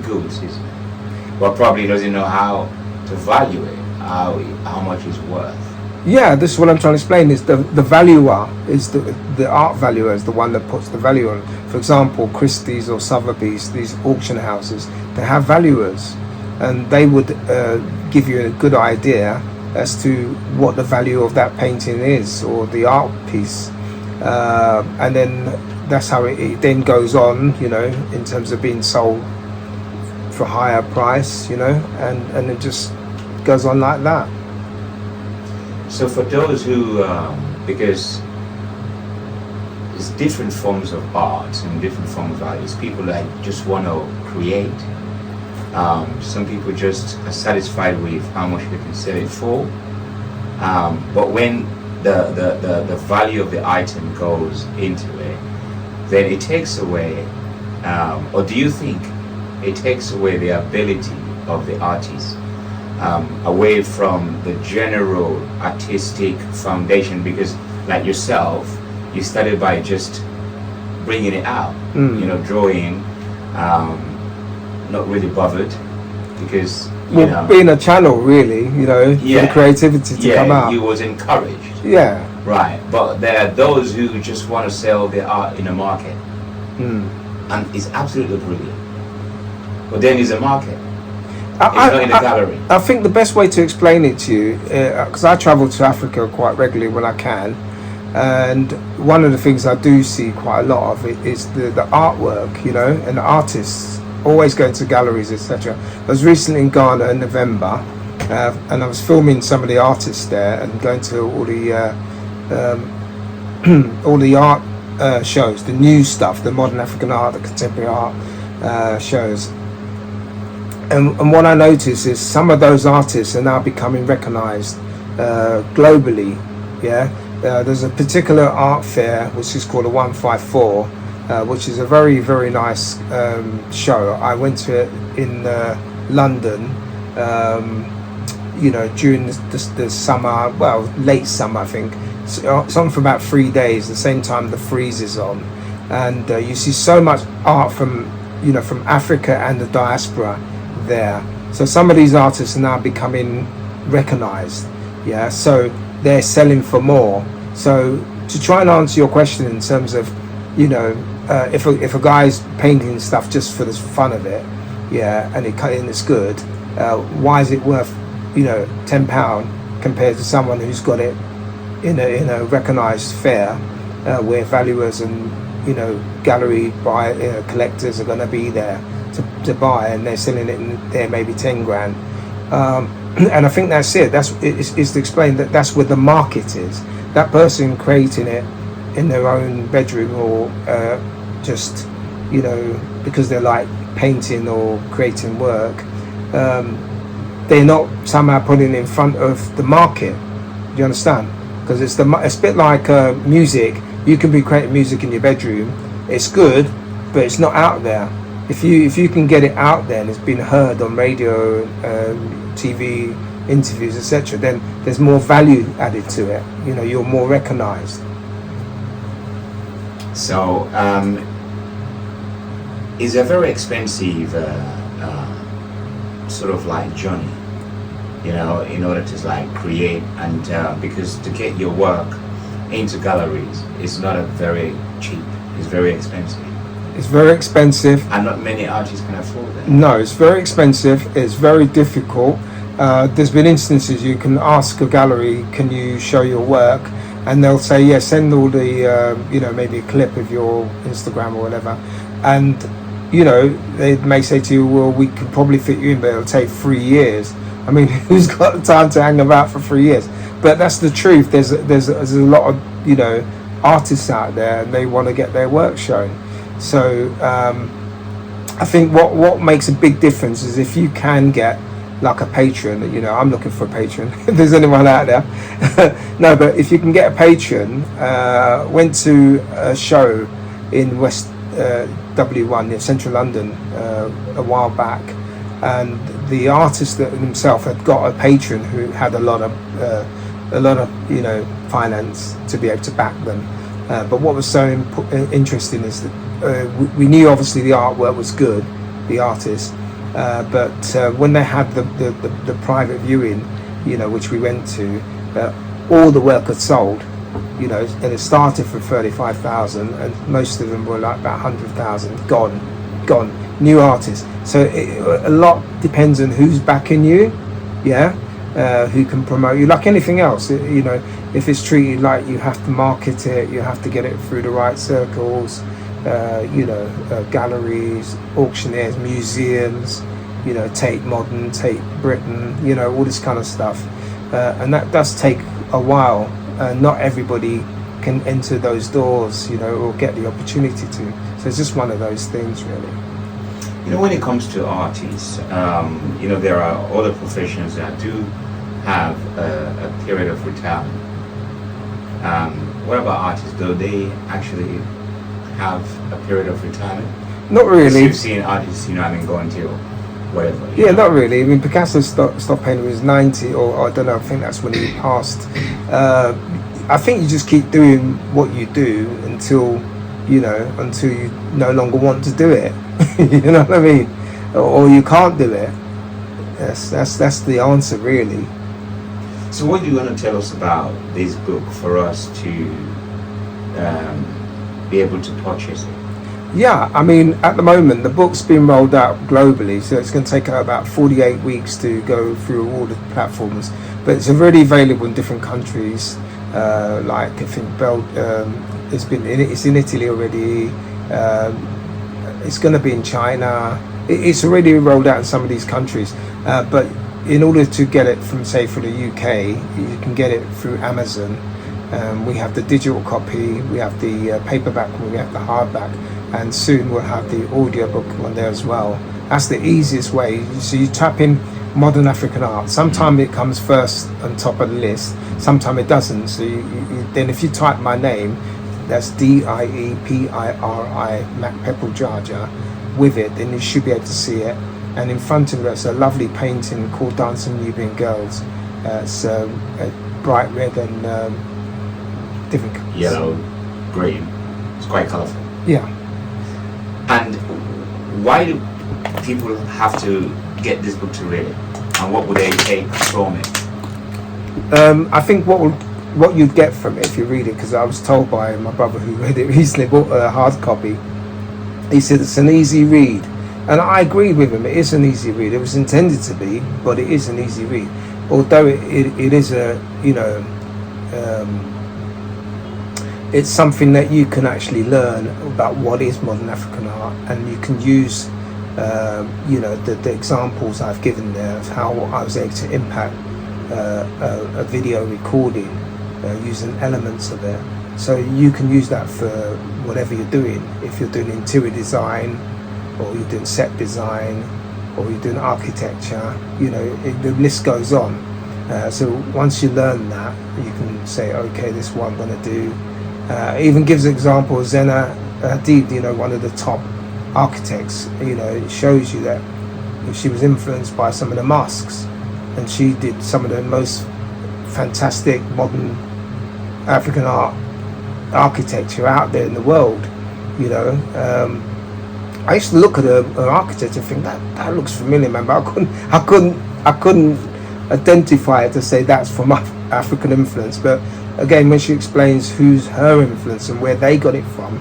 goods, isn't it? But probably doesn't know how to value it, how much it's worth. Yeah, this is what I'm trying to explain. Is the valuer is the art valuer is the one that puts the value on. For example, Christie's or Sotheby's, these auction houses, they have valuers, and they would give you a good idea as to what the value of that painting is or the art piece, and then that's how it then goes on, in terms of being sold for higher price, and it just goes on like that. So for those who, because there's different forms of art and different forms of artists, people that just want to create. Some people just are satisfied with how much they can sell it for. But when the value of the item goes into it, then it takes away, or do you think it takes away the ability of the artist away from the general artistic foundation? Because like yourself, you started by just bringing it out, drawing, not really bothered, because being a channel really, for the creativity to come out. You was encouraged. Yeah. Right, but there are those who just want to sell their art in a market, and it's absolutely brilliant. But then it's a market. It's not in a gallery. I think the best way to explain it to you, because I travel to Africa quite regularly when I can, and one of the things I do see quite a lot of it is the artwork, and the artists always going to galleries, etc. I was recently in Ghana in November, and I was filming some of the artists there and going to all the art shows, the new stuff, the modern African art, the contemporary art shows. And what I notice is some of those artists are now becoming recognised globally. Yeah, there's a particular art fair which is called the 154, which is a very, very nice show. I went to it in London, during the summer, well, late summer, I think. It's on for about 3 days, the same time the freeze is on, and you see so much art from Africa and the diaspora there. So some of these artists are now becoming recognized, so they're selling for more. So to try and answer your question in terms of if a guy's painting stuff just for the fun of it, and it's good, why is it worth £10 compared to someone who's got it in a recognised fair, where valuers and gallery collectors are going to be there to buy, and they're selling it in there maybe 10 grand. And I think that's it. It's to explain that that's where the market is. That person creating it in their own bedroom, or just because they like painting or creating work, they're not somehow putting it in front of the market. Do you understand? Because it's a bit like music. You can be creating music in your bedroom. It's good, but it's not out there. If you can get it out there and it's been heard on radio, TV, interviews, etc., then there's more value added to it. You're more recognised. So, it's a very expensive sort of like journey, in order to create, and because to get your work into galleries, it's not a very cheap. It's very expensive. It's very expensive, and not many artists can afford that. No, it's very expensive. It's very difficult. There's been instances you can ask a gallery, can you show your work, and they'll say, yeah, send all the maybe a clip of your Instagram or whatever, and they may say to you, well, we could probably fit you in, but it'll take 3 years. I mean, who's got the time to hang about for 3 years? But that's the truth. There's a lot of artists out there, and they want to get their work shown. So I think what makes a big difference is if you can get like a patron. I'm looking for a patron. If there's anyone out there, no. But if you can get a patron, went to a show in West W1 in Central London a while back, and the artist that himself had got a patron who had a lot of finance to be able to back them. But what was so interesting is that we knew obviously the artwork was good, the artist, but when they had the private viewing, which we went to, all the work had sold, and it started for 35,000, and most of them were like about 100,000 gone, new artists. So a lot depends on who's backing you, who can promote you, like anything else. If it's treated like you have to market it, you have to get it through the right circles, galleries, auctioneers, museums, Tate Modern, Tate Britain, all this kind of stuff, and that does take a while. Not everybody can enter those doors, or get the opportunity to. So it's just one of those things, really. When it comes to artists, there are other professions that do have a period of retirement. What about artists? Do they actually have a period of retirement? Not really. You've seen artists, go until whatever. Yeah, not really. I mean, Picasso stopped painting when he was 90, or I don't know. I think that's when he passed. I think you just keep doing what you do until you no longer want to do it. You know what I mean? Or you can't do it. That's the answer, really. So what are you going to tell us about this book for us to be able to purchase it? Yeah, I mean, at the moment, the book's been rolled out globally, so it's going to take about 48 weeks to go through all the platforms. But it's already available in different countries, like I think it's in Italy already. It's going to be in China. It's already rolled out in some of these countries, but in order to get it from, say, for the UK, you can get it through Amazon. We have the digital copy, we have the paperback, we have the hardback, and soon we'll have the audiobook on there as well. That's the easiest way. So you type in modern African art. Sometimes it comes first on top of the list, sometimes it doesn't. So then if you type my name, that's Diepiri MacPepple-Jaja, with it, then you should be able to see it. And in front of us, a lovely painting called Dancing Nubian Girls. It's bright red and different colours. Yellow, green. It's quite colourful. Yeah. And why do people have to get this book to read it? And what would they take from it? I think what you'd get from it if you read it, because I was told by my brother who read it recently, bought a hard copy. He said it's an easy read. And I agree with him, it is an easy read. It was intended to be, but it is an easy read. although it is a, you know, it's something that you can actually learn about what is modern African art, and you can use, you know, the examples I've given there of how I was able to impact a video recording using elements of it. So you can use that for whatever you're doing. If you're doing interior design, or you're doing set design, or you're doing architecture, you know, the list goes on. So once you learn that, you can say, okay, this is what I'm going to do. It even gives an example of Zena Hadid, you know, one of the top architects. You know, it shows you that she was influenced by some of the mosques, and she did some of the most fantastic modern African art architecture out there in the world. You know, I used to look at her architecture and think that looks familiar, man, but I couldn't identify it to say that's from African influence. But again, when she explains who's her influence and where they got it from,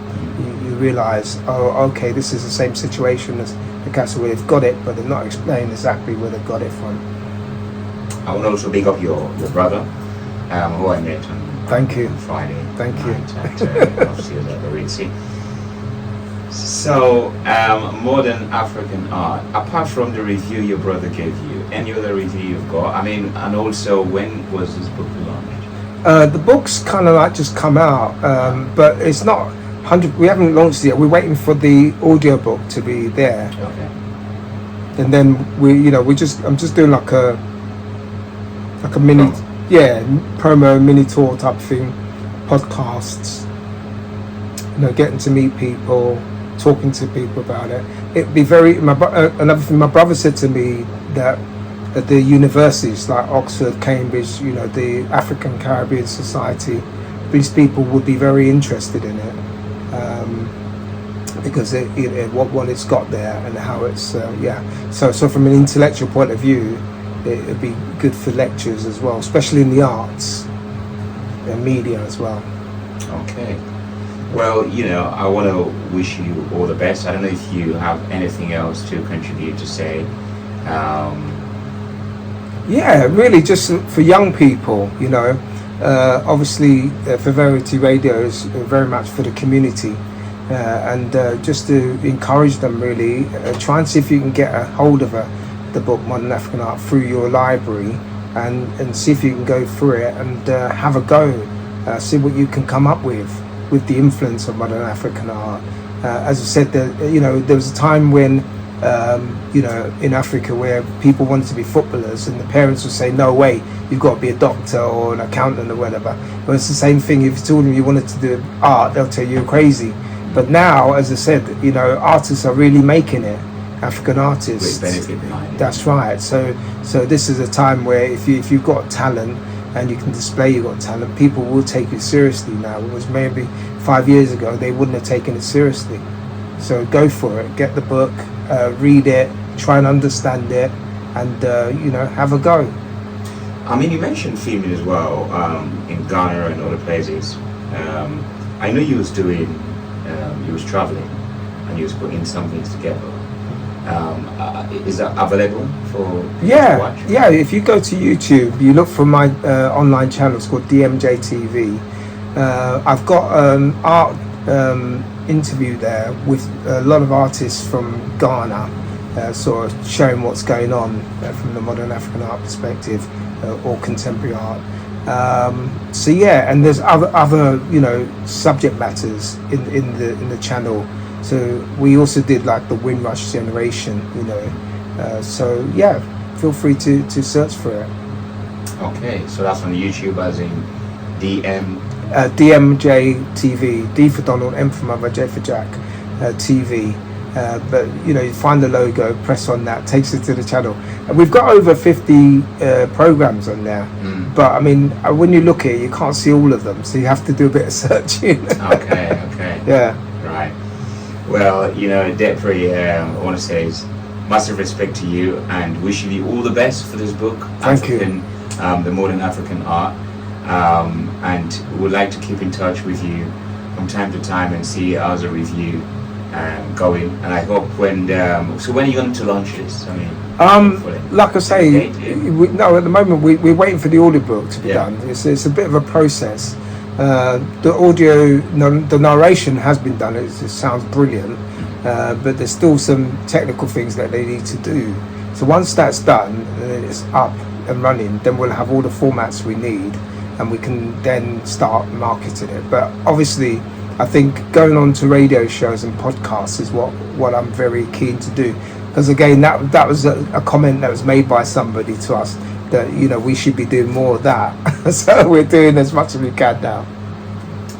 you realise, oh, okay, this is the same situation as the castle where they've got it, but they're not explaining exactly where they got it from. I want to also big up your brother, who I met on Thank you. Friday. Thank you. Obviously, at the Red Sea. So, modern African art, apart from the review your brother gave you, any other review you've got? I mean, and also, when was this book launched? The book's kind of like just come out, but it's not 100. We haven't launched it yet. We're waiting for the audio book to be there. Okay. And then I'm just doing like a mini, promo mini tour type thing, podcasts. You know, getting to meet people, talking to people about it. It'd be very. Another thing, my brother said to me that at the universities like Oxford, Cambridge, you know, the African Caribbean Society, these people would be very interested in it, because what it's got there and how it's So from an intellectual point of view, it'd be good for lectures as well, especially in the arts and media as well. Okay. Well, you know, I want to wish you all the best. I don't know if you have anything else to contribute to say. Yeah, really, just for young people, you know. Obviously, for Verity Radio is very much for the community, and just to encourage them, really, try and see if you can get a hold of the book Modern African Art through your library, and see if you can go through it and have a go, see what you can come up with the influence of modern African art. As I said, you know, there was a time when you know, in Africa where people wanted to be footballers and the parents would say, no way, you've got to be a doctor or an accountant or whatever. But it's the same thing, if you told them you wanted to do art, they'll tell you you're crazy. But now, as I said, you know, artists are really making it, African artists. With benefit behind it. That's right. So this is a time where if you've got talent and you can display you've got talent, people will take it seriously now. Whereas maybe 5 years ago, they wouldn't have taken it seriously. So go for it, get the book, read it, try and understand it, and you know, have a go. I mean, you mentioned filming as well, in Ghana and other places. I know you was doing, you was traveling, and you was putting some things together. Is that available for people to watch? Yeah. If you go to YouTube, you look for my online channel. It's called DMJ TV. I've got an art interview there with a lot of artists from Ghana, sort of showing what's going on from the modern African art perspective, or contemporary art. So yeah, and there's other you know, subject matters in the channel. So we also did like the Windrush generation, you know. So yeah, feel free to search for it. Okay, so that's on YouTube as in DMJ TV, D for Donald, M for Mother, J for Jack, TV. But you know, you find the logo, press on that, takes it to the channel. And we've got over 50 programs on there. But I mean, when you look at it, you can't see all of them, so you have to do a bit of searching. Okay. Yeah. Right. Well, you know, Diepiri, I want to say is massive respect to you and wishing you all the best for this book. Thank you. The Modern African Art. And would like to keep in touch with you from time to time and see how's the review going, and I hope when so when are you going to launch this? I mean, hopefully. Like I say, no, at the moment we're waiting for the audiobook to be Yeah. done. It's a bit of a process. The audio, the narration has been done. It sounds brilliant, but there's still some technical things that they need to do. So once that's done, and it's up and running, then we'll have all the formats we need, and we can then start marketing it. But obviously, I think going on to radio shows and podcasts is what I'm very keen to do. Because again, that was a comment that was made by somebody to us, that we should be doing more of that. So we're doing as much as we can now.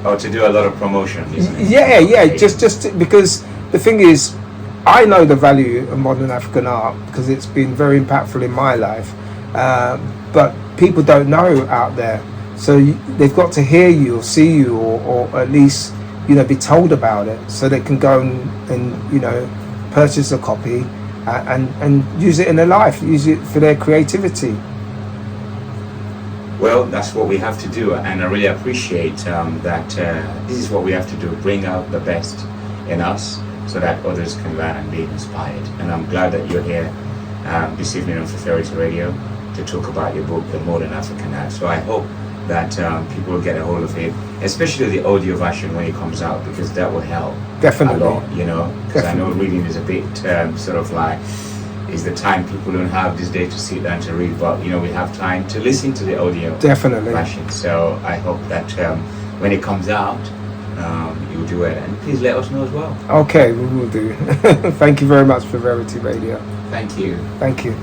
Oh, to do a lot of promotion, isn't it? Yeah, Okay. just because the thing is, I know the value of modern African art because it's been very impactful in my life, but people don't know out there. So they've got to hear you or see you, or at least be told about it, so they can go and purchase a copy and use it in their life, use it for their creativity. Well, that's what we have to do, and I really appreciate that this is what we have to do, bring out the best in us so that others can learn and be inspired. And I'm glad that you're here this evening on Fefferity Radio to talk about your book, The Modern African Art. So I hope that people will get a hold of it, especially the audio version when it comes out, because that will help Definitely. a lot, because I know reading is a bit sort of like, is the time people don't have this day to sit down to read, but we have time to listen to the audio Definitely. version. So I hope that when it comes out, you'll do it, and please let us know as well. Okay, we will do. Thank you very much for Verity Radio. Thank you. Thank you.